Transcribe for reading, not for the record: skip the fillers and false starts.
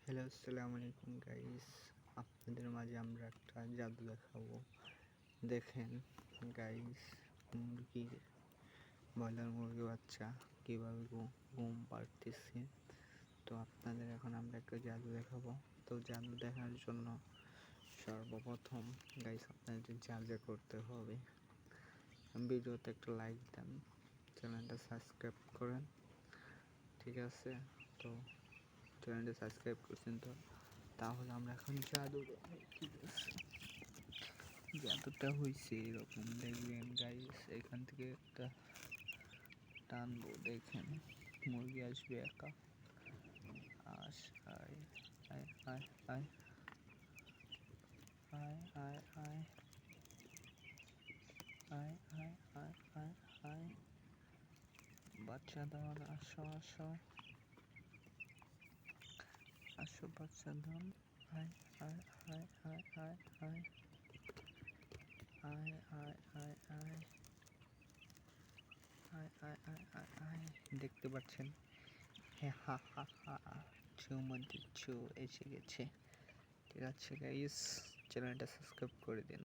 Hello, আসসালামু আলাইকুম guys. আপনাদের মাঝে আমরা একটা জাদু দেখাবো। দেখেন গাইস, ব্রয়লার মুরগি বাচ্চা কীভাবে ঘুম পাড়তেছে। তো আপনাদের এখন আমরা একটা জাদু দেখাবো। তো জাদু দেখার জন্য সর্বপ্রথম গাইস আপনাদের যা যা করতে হবে, ভিডিওতে একটা লাইক দেন, চ্যানেলটা সাবস্ক্রাইব করেন, ঠিক আছে? তো চ্যানেলটা সাবস্ক্রাইব করছেন তো, তাহলে আমরা এখন জাদু দেখাই, ঠিক আছে? জাদুটা হয়েছে এরকম, দেখবেন গাইস, এখান থেকে একটা টানবো, দেখেন মুরগি আসবে একা। আয় আয় আয় আয় আয় আয় আয় আয় আয় আয় আয় আয়, বাচ্চা ধন, আসো আসো আসো বাচ্চা ধন, আয় আয় আয় আয় আয় আয় আয় আয় আয় আয় আয় আয় আয় আয় আয়, দেখতে পাচ্ছেন? হ্যাঁ, হা হা হা, চুমু দিচ্ছু এসে গেছে। ঠিক আছে গাইস, চ্যানেলটা সাবস্ক্রাইব করে দিন।